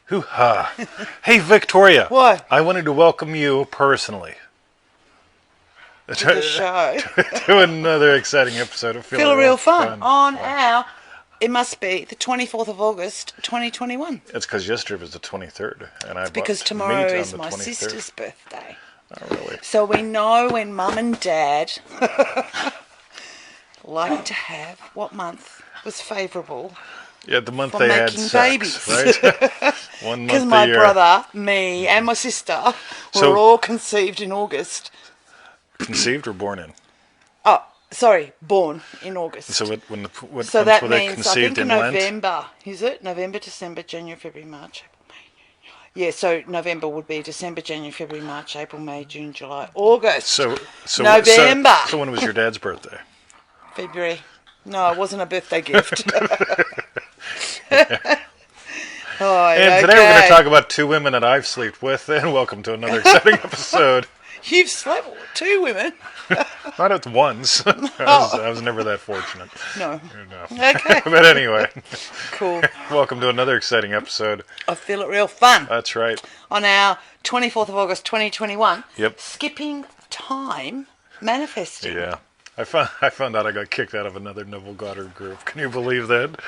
Hoo-ha. Hey, Victoria. What? I wanted to welcome you personally To the show. to another exciting episode of Feel a real fun on our, it must be the 24th of August, 2021. It's because yesterday was the 23rd, and I bought Because tomorrow meat is on the my 23rd. sister's birthday. Oh, really? So we know when Mum and Dad like to have, what month was favourable Yeah, the month for they had making sex, babies. right? 1 month Because a my year. brother, me, and my sister were So- all conceived in August. Conceived or born in? Oh, sorry, born in August. So what So months that were they means, I conceived think, in Lent? November. Is it? November, December, January, February, March, April, May, June, July. Yeah, so November would be December, January, February, March, April, May, June, July, August. So November. So when was your dad's birthday? February. No, it wasn't a birthday gift. Oh, And today we're going to talk about two women that I've slept with, and welcome to another exciting episode. You've slept with two women. Not at once. I was never that fortunate. No. No. Okay. But anyway, Cool. welcome to another exciting episode. I feel it real fun. That's right. On our 24th of August 2021. Yep. Skipping time manifesting. Yeah. I found out I got kicked out of another Neville Goddard group. Can you believe that?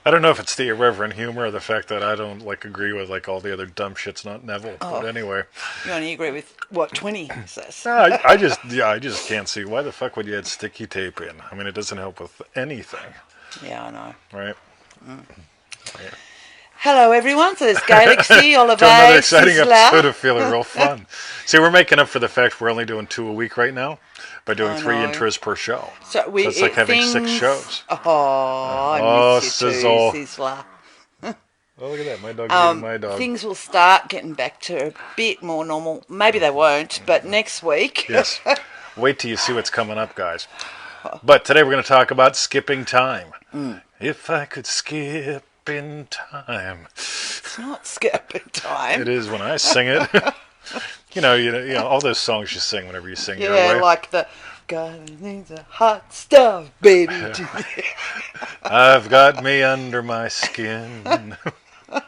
I don't know if it's the irreverent humor or the fact that I don't agree with all the other dumb shit's not Neville. But anyway. You only agree with what 20 says. No, I just can't see why the fuck would you add sticky tape in? I mean, it doesn't help with anything, Yeah, I know. right? Hello, everyone. So there's Galaxy, Oliver, To another exciting Sizzler. episode of Feeling Real Fun. See, we're making up for the fact we're only doing 2 a week right now by doing I 3 know. intros per show. So it's like having 6 things- shows. Oh, I miss you Sizzle. too, Sizzler. Oh, look at that. My dog's eating my dog. Things will start getting back to a bit more normal. Maybe they won't, but next week. Yes. Wait till you see what's coming up, guys. But today we're going to talk about skipping time. If I could skip in time. It's not skipping time. It is when I sing it. you know, all those songs you sing whenever you sing your Yeah, way. like the God needs the hot stuff, baby. I've got me under my skin. I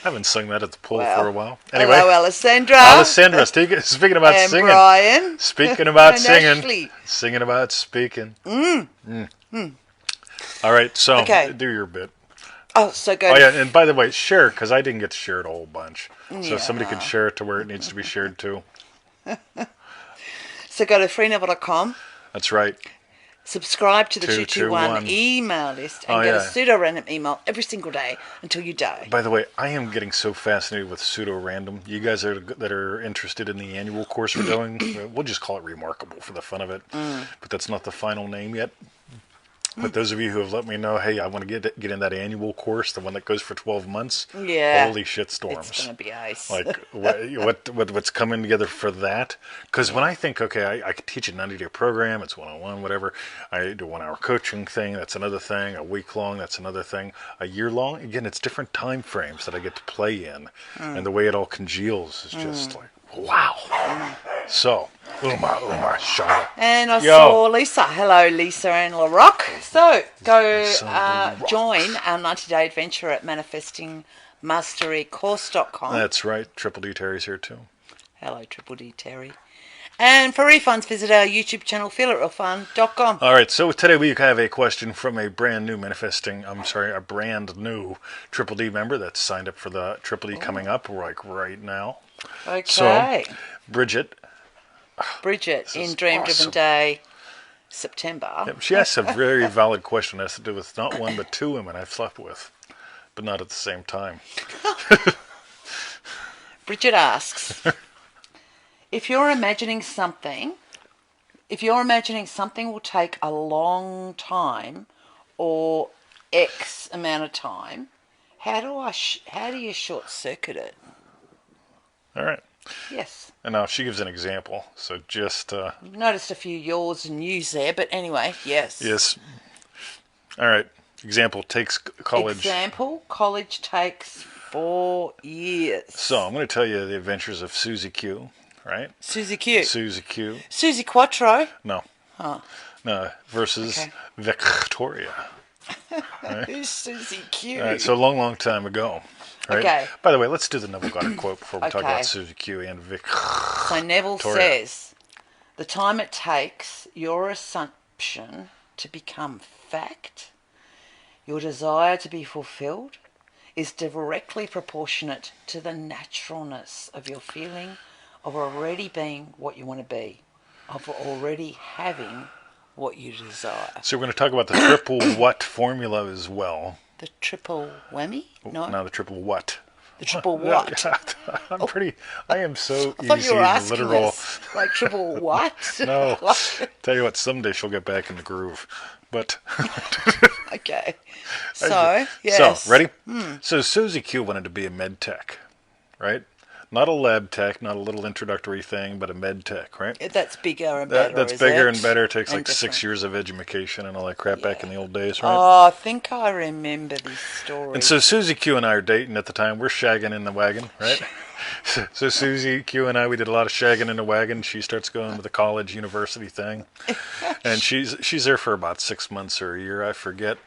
haven't sung that at the pool for a while. Anyway, Hello, Alessandra. Alessandra, speaking about and singing. Brian. Speaking about And singing. Ashley. Singing about speaking. All right, so Okay. do your bit. Oh, so go. Oh, yeah, and by the way, share, because I didn't get to share it a whole bunch. So Yeah. if somebody could share it to where it needs to be shared to. So go to freeneville.com. That's right. Subscribe to the 221 221 email list and Oh, get a yeah. pseudo-random email every single day until you die. By the way, I am getting so fascinated with pseudo-random. You guys that are interested in the annual course we're doing, we'll just call it Remarkable for the fun of it. But that's not the final name yet. But those of you who have let me know, hey, I want to get in that annual course, the one that goes for 12 months. Yeah. Holy shit storms. It's going to be ace. Like what's coming together for that? Because when I think, okay, I could teach a 90-day program, it's one-on-one, whatever. I do a 1-hour coaching thing, that's another thing. A week long, that's another thing. A year long, again, it's different time frames that I get to play in, and the way it all congeals is just like wow. So, Uma, Shara. And I Yo. saw Lisa. Hello, Lisa and LaRock. So go join our 90-day adventure at manifestingmasterycourse.com. That's right. Triple D Terry's here too. Hello, Triple D Terry. And for refunds, visit our YouTube channel, feelitrealfun.com. All right, so today we have a question from a brand new Triple D member that's signed up for the Triple D coming up right now. Okay. So, Bridget, Bridget, in is Dream awesome. Driven Day, September. she asks a very valid question. It has to do with not one but 2 women I've slept with, but not at the same time. Bridget asks, if you're imagining something will take a long time or X amount of time, how do you short circuit it? All right. Yes. And now she gives an example. So just Noticed a few yours and yous there, but anyway, yes. yes. All right. Example takes college. Example, college takes 4 years. So I'm going to tell you the adventures of Susie Q. Right? Susie Q. Susie Q. Susie Quattro. No. Oh. No. Versus Okay. Victoria. Who's Susie Q? All right. So a long time ago. Right? Okay. By the way, let's do the Neville Goddard quote before we talk Okay. about Susie Q and Vic. So Neville Victoria. says, the time it takes your assumption to become fact, your desire to be fulfilled, is directly proportionate to the naturalness of your feeling of already being what you want to be, of already having what you desire. So we're going to talk about the triple what formula as well. The triple whammy? No, Now the triple what. the triple what? I am so I thought easy you were and asking literal. us, like triple what? No. Tell you what, someday she'll get back in the groove. But Okay. So, yes. So, ready? So Susie Q wanted to be a med tech, right? Not a lab tech, not a little introductory thing, but a med tech, right? That's bigger and better. That's is bigger it? and better. It takes And like 6 different. years of education and all that crap back in the old days, right? Oh, I think I remember this story. And so Susie Q and I are dating at the time. We're shagging in the wagon, right? So Susie Q and I, we did a lot of shagging in the wagon. She starts going to the college university thing, and she's there for about 6 months or a year, I forget.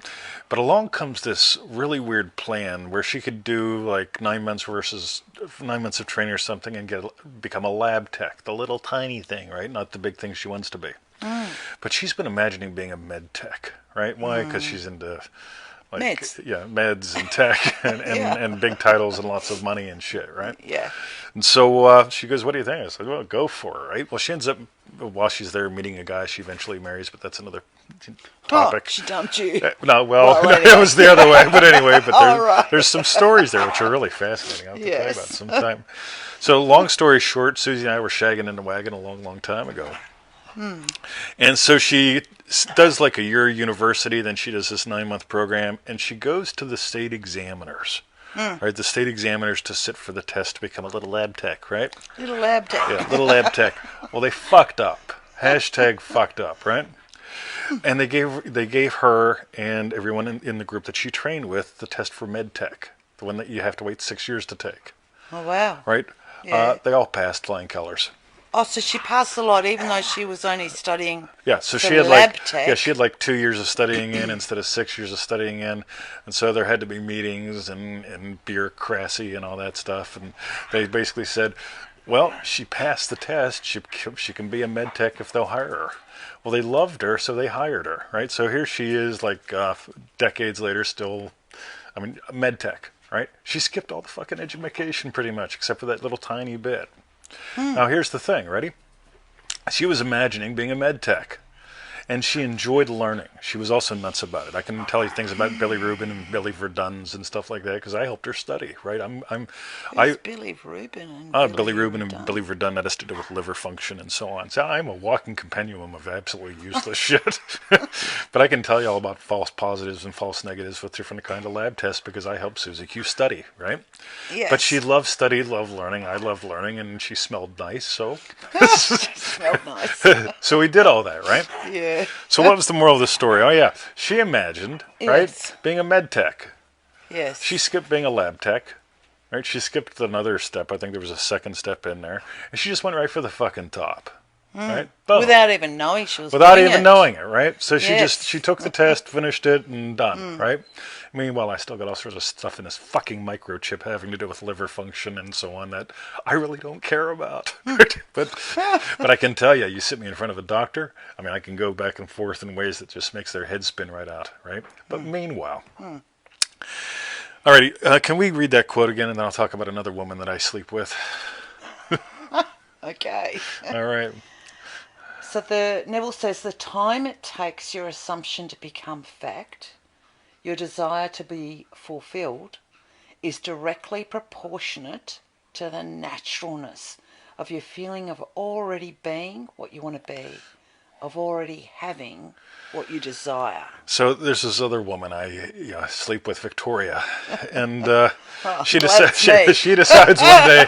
But along comes this really weird plan where she could do like 9 months versus 9 months of training or something and become a lab tech, the little tiny thing, right? Not the big thing she wants to be. But she's been imagining being a med tech, right? Why? Because she's into like Meds. yeah, meds and tech and big titles and lots of money and shit, right? Yeah. And so she goes, "What do you think?" I said, "Well, go for it, right?" Well, she ends up while she's there meeting a guy she eventually marries, but that's another topic. Oh, she dumped you. No, anyway. it was the other way. But anyway, but All right. there's some stories there which are really fascinating. I'll have to tell you about Yes. sometime. So, long story short, Susie and I were shagging in the wagon a long, long time ago. And so she does like a year university, then she does this 9-month program, and she goes to the state examiners. Right, the state examiners to sit for the test to become a little lab tech, right? Little lab tech. Yeah, little lab tech. Well, they fucked up. Hashtag fucked up, right? And they gave her and everyone in the group that she trained with the test for med tech, the one that you have to wait 6 years to take, Oh, wow. right? Yeah. They all passed flying colors. Oh, so she passed a lot, even though she was only studying. Yeah, so For she had lab like tech? she had like 2 years of studying in instead of 6 years of studying in, and so there had to be meetings and bureaucracy and all that stuff, and they basically said, well, she passed the test, she can be a med tech if they'll hire her. Well, they loved her, so they hired her, right? So here she is, like decades later, still, I mean, a med tech, right? She skipped all the fucking education pretty much, except for that little tiny bit. Now here's the thing, ready? She was imagining being a med tech, and she enjoyed learning. She was also nuts about it. I can tell you things about Billy Rubin and Billy Verdun's and stuff like that because I helped her study, right? Who's Billy Rubin and Billy Rubin and Verdun? Billy Verdun, that has to do with liver function and so on. So I'm a walking compendium of absolutely useless shit. But I can tell you all about false positives and false negatives with different kind of lab tests because I helped Susie Q study, right? Yes. But she loved study, loved learning. I loved learning, and she smelled nice, so Smelled nice. so we did all that, right? Yeah. So what was the moral of the story? Oh yeah, she imagined, right, Yes. being a med tech. Yes. She skipped being a lab tech, right? She skipped another step. I think there was a second step in there, and she just went right for the fucking top, right? Boom. Without even knowing she was Without doing even it. knowing it, right? So Yes. she took the test, finished it, and done, right? Meanwhile, I still got all sorts of stuff in this fucking microchip having to do with liver function and so on that I really don't care about. but I can tell you, you sit me in front of a doctor, I mean, I can go back and forth in ways that just makes their head spin right out, right? But meanwhile, alrighty, can we read that quote again, and then I'll talk about another woman that I sleep with. Okay. All right. So Neville says the time it takes your assumption to become fact, your desire to be fulfilled, is directly proportionate to the naturalness of your feeling of already being what you want to be, of already having what you desire. So there's this other woman I sleep with, Victoria, and she, glad it's me. she decides one day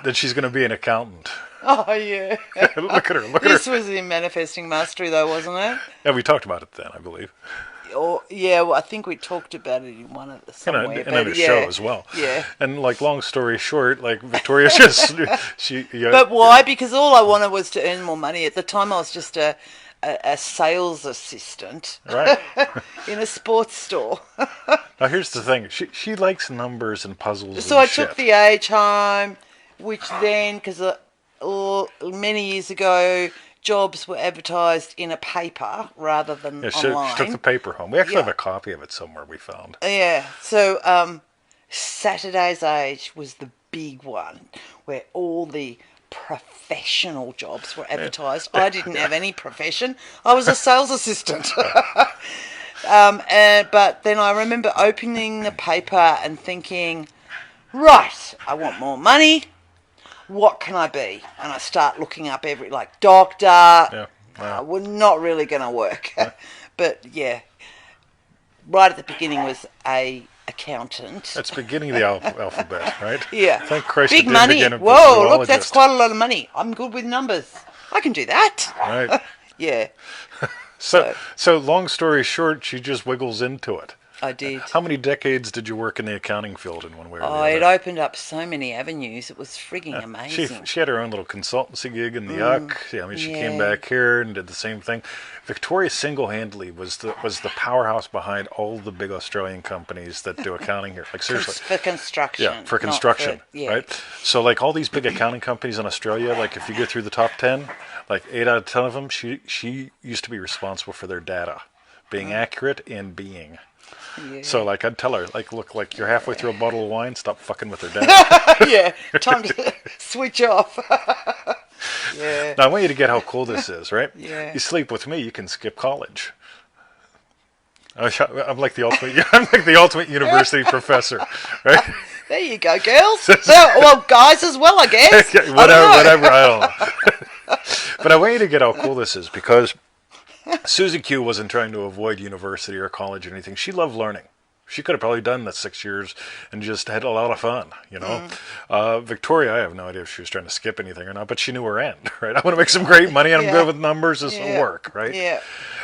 that she's going to be an accountant. Oh, yeah. Look at her, look at This her. was in Manifesting Mastery, though, wasn't it? Yeah, we talked about it then, I believe. Or, yeah, well, I think we talked about it in one of the somewhere. And but in a yeah. show as well. Yeah. And like, long story short, like Victoria's just But why? Because all I wanted was to earn more money. At the time, I was just a a sales assistant Right. in a sports store. Now here's the thing. She likes numbers and puzzles So and I shit. took the age home, which then, because many years ago, jobs were advertised in a paper rather than Yeah, she online. took the paper home. We actually Yeah. have a copy of it somewhere we found. Yeah, so Saturday's Age was the big one where all the professional jobs were advertised. I didn't have any profession. I was a sales assistant. But then I remember opening the paper and thinking, right, I want more money. What can I be? And I start looking up like doctor. Yeah. We're not really going to work. But yeah, right at the beginning was a accountant. That's beginning of the alphabet, right? Yeah. Thank Christ it Big didn't money. begin with Whoa, the look, that's zoologist. quite a lot of money. I'm good with numbers. I can do that. Right. Yeah, So long story short, she just wiggles into it. I did. How many decades did you work in the accounting field in one way or the Oh, it other? opened up so many avenues. It was frigging amazing. She had her own little consultancy gig in the Yuck. Yeah, I mean, she came yeah. back here and did the same thing. Victoria single-handedly was the powerhouse behind all the big Australian companies that do accounting here. Like seriously. For construction. Yeah, for not construction, yeah. right? So like all these big accounting companies in Australia, like if you go through the top 10, like 8 out of 10 of them, she used to be responsible for their data being accurate and being. Yeah. So like I'd tell her, like, look, like you're halfway through a bottle of wine, stop fucking with their data. Yeah, time to switch off. Yeah. Now I want you to get how cool this is, right? Yeah. You sleep with me, you can skip college. I'm like the ultimate. I'm like the ultimate university professor, right? There you go, girls. So, well, guys as well, I guess. Whatever, I don't know. But I want you to get how cool this is because Susie Q wasn't trying to avoid university or college or anything. She loved learning. She could have probably done that 6 years and just had a lot of fun, you know. Victoria, I have no idea if she was trying to skip anything or not, but she knew her end, right? I want to make some great money and I'm Yeah. good with numbers. This will Yeah. work, right? Yeah.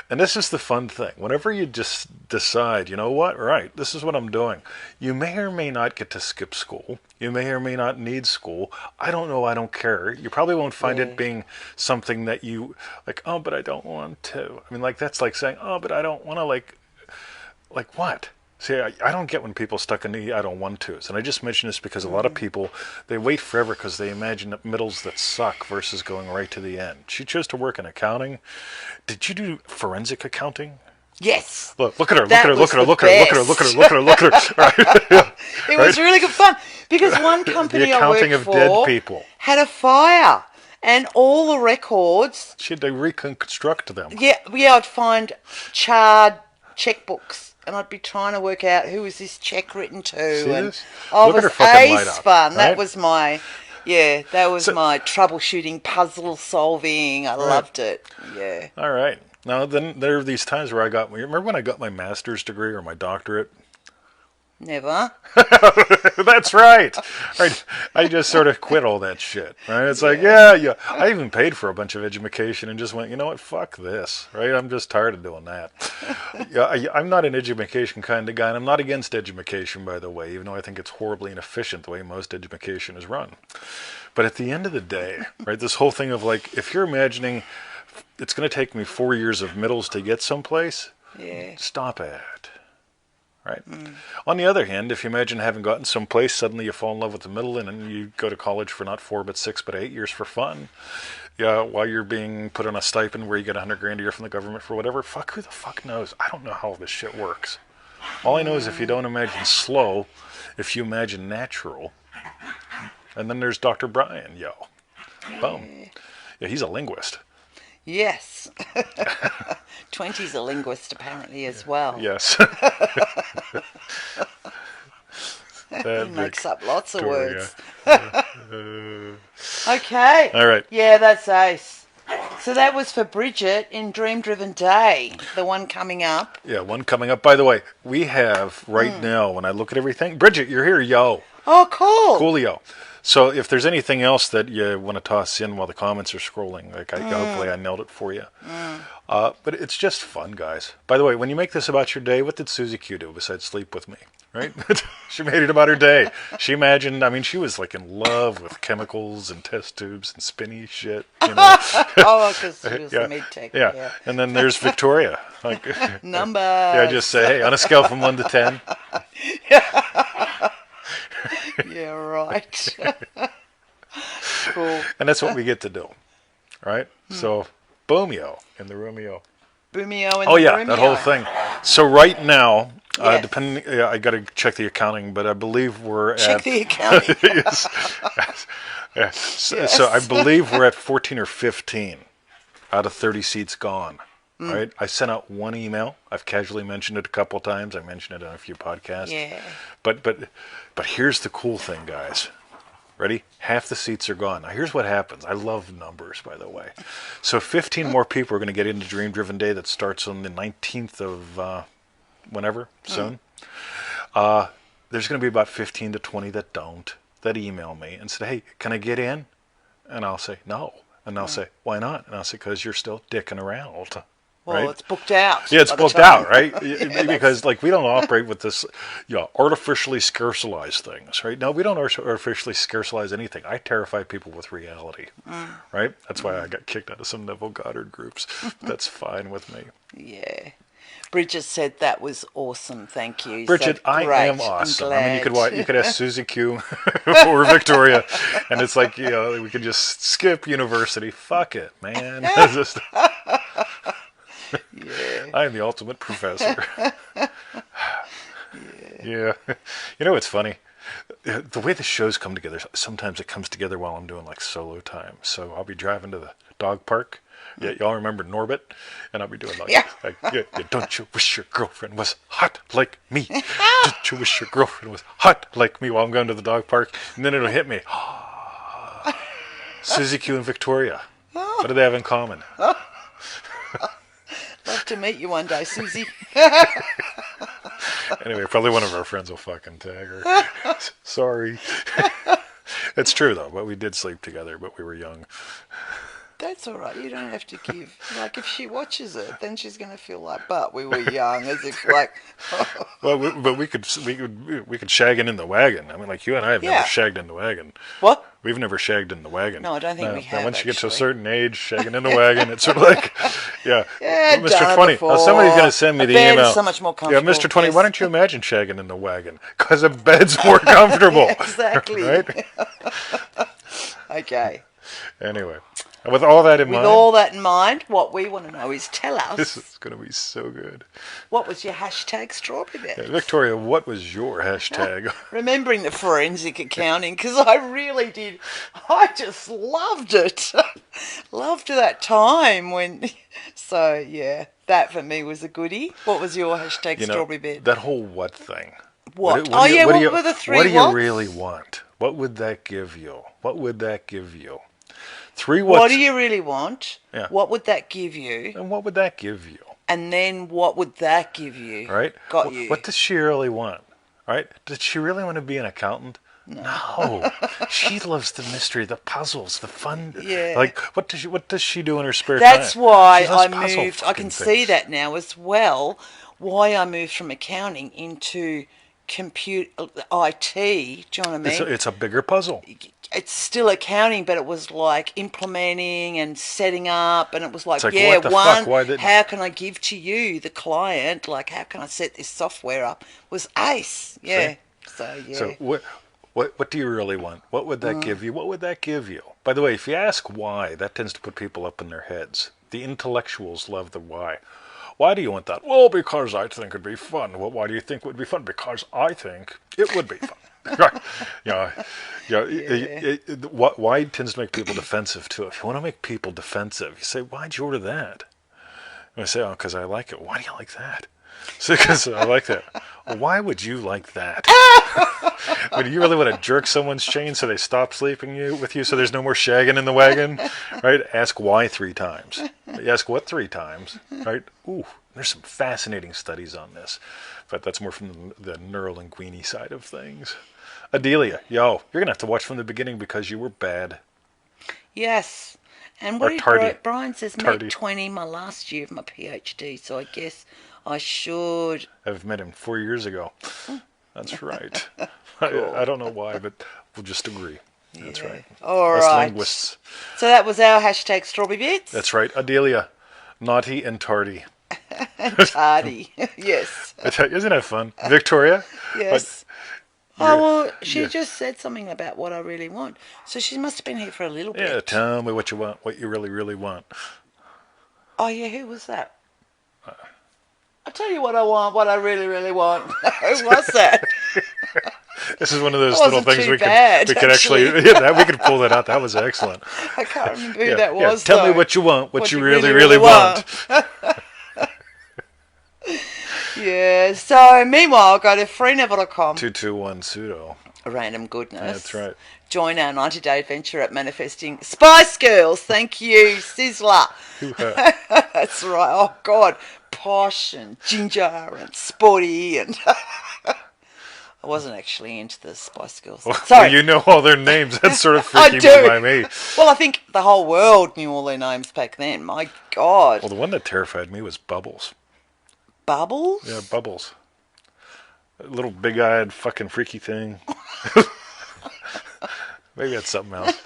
And this is the fun thing. Whenever you just decide, you know what, right, this is what I'm doing. You may or may not get to skip school. You may or may not need school. I don't know. I don't care. You probably won't find Yeah. it being something that you like, oh, but I don't want to. I mean, like, that's like saying, oh, but I don't want to, like what? See, I don't get when people stuck in the I don't want to's. And I just mention this because a lot of people, they wait forever because they imagine middles that suck versus going right to the end. She chose to work in accounting. Did you do forensic accounting? Yes. Look at her, That look at her, was look the at her, look at her, look at her, look at her, look at her. Right? Yeah. It was really good fun because one company I accounting worked of for dead people. had a fire and all the records. She had to reconstruct them. Yeah, I'd find charred checkbooks and I'd be trying to work out who was this check written to. See and this? I Look at was her fucking light ace up, fun. That right? was my, that was So- my troubleshooting, puzzle solving. I loved it. Yeah. All right. Now, then there are these times where remember when I got my master's degree or my doctorate? Never. That's right. Right. I just sort of quit all that shit. Right. It's like, yeah. I even paid for a bunch of education and just went, you know what? Fuck this. Right. I'm just tired of doing that. I'm not an education kind of guy, and I'm not against education, by the way, even though I think it's horribly inefficient the way most education is run. But at the end of the day, right, this whole thing of like, if you're imagining it's going to take me 4 years of middles to get someplace, Yeah. stop it. Right. On the other hand, if you imagine having gotten someplace, suddenly you fall in love with the middle, and then you go to college for not 4 but 6 but 8 years for fun. Yeah, while you're being put on a stipend where you get $100,000 a year from the government for whatever. Fuck, who the fuck knows? I don't know how this shit works. All I know is if you don't imagine slow, if you imagine natural, and then there's Dr. Brian, boom. Yeah, he's a linguist. Yes. 20's a linguist apparently as well. Yes. He makes up lots of words. Yeah. Okay. All right. Yeah, that's ace. So that was for Bridget in Dream Driven Day, the one coming up. Yeah, one coming up. By the way, we have right now, when I look at everything, Bridget, you're here, yo. Oh, cool. Coolio. So if there's anything else that you want to toss in while the comments are scrolling, like hopefully I nailed it for you. But it's just fun, guys. By the way, when you make this about your day, what did Susie Q do besides sleep with me? Right? She made it about her day. She imagined, I mean, she was like in love with chemicals and test tubes and spinny shit. You know? Oh, because she was Yeah. the mid-tech. Yeah. And then there's Victoria. Like, Numbers. yeah, just say, hey, on a scale from 1 to 10. Yeah, right. Cool. And that's what we get to do. Right? So, boomio in the roomio. Boomio and Oh the yeah, Boomio. that whole thing. So right now, Yes. depending, I got to check the accounting, but I believe we're Check at. the accounting. Yes. Yeah. So I believe we're at 14 or 15 out of 30 seats gone. Right. I sent out one email. I've casually mentioned it a couple times. I mentioned it on a few podcasts. Yeah. But here's the cool thing, guys. Ready? Half the seats are gone. Now, here's what happens. I love numbers, by the way. So 15 more people are going to get into Dream Driven Day that starts on the 19th of whenever, soon. There's going to be about 15 to 20 that don't, that email me and say, hey, can I get in? And I'll say, no. And they'll say, why not? And I'll say, because you're still dicking around. Well, Right? it's booked out. Yeah, it's by the booked time. out, right? Because like we don't operate with this, artificially scarcelize things, right? No, we don't artificially scarcelize anything. I terrify people with reality, right? That's why I got kicked out of some Neville Goddard groups. That's fine with me. Yeah. Bridget said that was awesome. Thank you. Bridget, So I great. am awesome. I'm I mean, glad. you could ask Susie Q or Victoria, and it's like we could just skip university. Fuck it, man. It's just- Yeah. I am the ultimate professor. Yeah. You know what's funny? The way the shows come together, sometimes it comes together while I'm doing like solo time. So I'll be driving to the dog park. Yeah, y'all remember Norbit? And I'll be doing Yeah. don't you wish your girlfriend was hot like me? Don't you wish your girlfriend was hot like me while I'm going to the dog park? And then it'll hit me. Susie Q and Victoria. What do they have in common? Love to meet you one day, Susie. Anyway, probably one of our friends will fucking tag her. Sorry. It's true though, but we did sleep together, but we were young. That's all right. You don't have to give. Like, if she watches it, then she's going to feel like, but we were young, as if like. Well, but we could shag in the wagon. I mean, like you and I have Yeah. never shagged in the wagon. What? We've never shagged in the wagon. No, I don't think we Now, have, once you get to a actually. certain age, shagging in the wagon, it's sort of like, yeah. Yeah, Mr. done it 20. before. Now, somebody's going to send me A the bed is email. so much more Yeah, comfortable, Mr. 20, yes. why don't you imagine shagging in the wagon? Because a bed's more comfortable. Exactly. Right? Okay. Anyway, and with all that in With mind, all that in mind, what we want to know is tell this us, is going to be so good. what was your hashtag strawberry Yeah, bed? Victoria, what was your hashtag? Remembering the forensic accounting, because I really did. I just loved it. Loved that time when. So, yeah, that for me was a goodie. What was your hashtag strawberry bed? that whole what thing. What? do Oh, you- yeah, do what you- were the three What do you whats? really want? What would that give you? What would that give you? Three whats. What do you really want? Yeah. What would that give you? And what would that give you? And then what would that give you? Right? Got you. What does she really want? Right? Does she really want to be an accountant? No. She loves the mystery, the puzzles, the fun. Yeah. Like what does she do in her spare That's time? why She loves I puzzle moved. I fucking can see things. that now as well. Why I moved from accounting into compute IT. Do you know what I mean? It's a bigger puzzle. It's still accounting, but it was like implementing and setting up, and it was like, It's like, yeah, what the one, fuck? Why did- how can I give to you, the client, like, how can I set this software up, was ace. Yeah. So, yeah. So what do you really want? What would that give you? What would that give you? By the way, if you ask why, that tends to put people up in their heads. The intellectuals love the why. Why do you want that? Well, because I think it'd be fun. Well, why do you think it would be fun? Because I think it would be fun. Right. Why tends to make people defensive too. If you want to make people defensive, you say, why'd you order that? And I say, oh, because I like it. Why do you like that? So, because I like that. Well, why would you like that? I mean, do you really want to jerk someone's chain so they stop sleeping with you so there's no more shagging in the wagon? Right? Ask why 3 times. You ask what 3 times? Right? Ooh, there's some fascinating studies on this. But that's more from the neurolinguini side of things. Adelia, yo, you're gonna have to watch from the beginning because you were bad. Yes. And Or what did tardy. Brian says? Tardy. Met 20 my last year of my PhD, so I guess I should. I've met him 4 years ago. That's right. Cool. I don't know why, but we'll just agree. That's Yeah. right. All Us right. linguists. So that was our hashtag Strawberry Bits. That's right. Adelia, naughty and tardy. Tardy. Yes. Isn't that fun? Victoria? Yes. You're- Oh, well, she yeah. just said something about what I really want. So she must have been here for a little Yeah, bit. tell me what you want, what you really, really want. Oh, yeah, who was that? I'll tell you what I want, what I really, really want. Who was that? This is one of those That little wasn't things too we bad, could actually, actually. yeah, that we could pull that out. That was excellent. I can't remember who Yeah, that yeah. was. Tell me though. what you want, what you really, really want. Yeah, so meanwhile, go to freenevel.com. 221 pseudo. Random goodness. That's right. Join our 90-day adventure at manifesting Spice Girls. Thank you, Sizzler. Hoo-ha. That's right. Oh, God. Posh and ginger and sporty. And I wasn't actually into the Spice Girls. Well, Sorry. you know all their names. That's sort of I freaky do. by me. Well, I think the whole world knew all their names back then. My God. Well, the one that terrified me was Bubbles. Bubbles? Yeah, Bubbles. A little big-eyed fucking freaky thing. Maybe that's something else.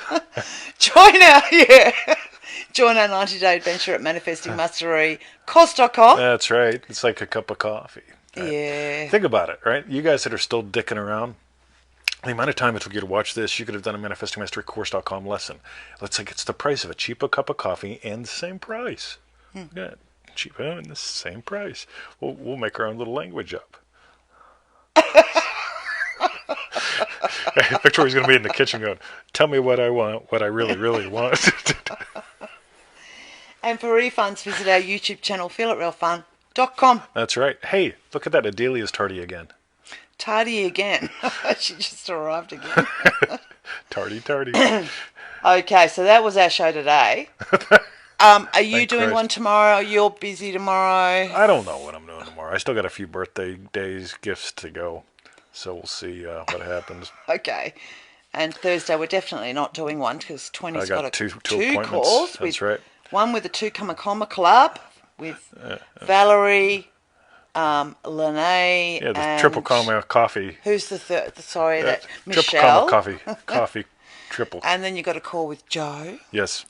Join our 90-day adventure at manifestingmasterycourse.com. That's right. It's like a cup of coffee. Right? Yeah. Think about it, right? You guys that are still dicking around, the amount of time it took you to watch this, you could have done a manifestingmasterycourse.com lesson. It's like it's the price of a cheaper cup of coffee and the same price. Yeah, cheaper and the same price. We'll make our own little language up. Victoria's going to be in the kitchen going, tell me what I want, what I really, really want. And for refunds, visit our YouTube channel, feelitrealfun.com. That's right. Hey, look at that. Adelia's tardy again. Tardy again. She just arrived again. Tardy. Okay, so that was our show today. Are you Thank doing Christ. one tomorrow? You're busy tomorrow? I don't know what I'm doing tomorrow. I still got a few birthday days, gifts to go. So we'll see what happens. Okay. And Thursday, we're definitely not doing one because 20's I got got two two appointments. calls. That's with, right. One with the Two Comma Club with Valerie, Lene, Yeah, the and triple comma coffee. who's the third? Sorry, that Triple Michelle. comma coffee, triple. And then you got a call with Joe. Yes.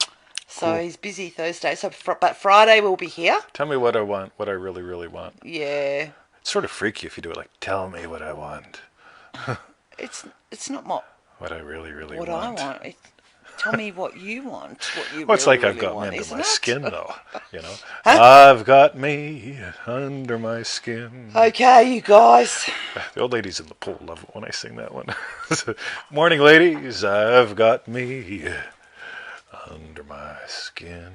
So he's busy Thursday. But Friday we'll be here. Tell me what I want, what I really, really want. Yeah. It's sort of freaky if you do it like, tell me what I want, It's not what what I really, really what want. I want. Tell me what you want. What you Well, it's really, like I've really got want, me under isn't my it? skin, though. You know, Huh? I've got me under my skin. Okay, you guys. The old ladies in the pool love it when I sing that one. Morning, ladies. I've got me under my skin.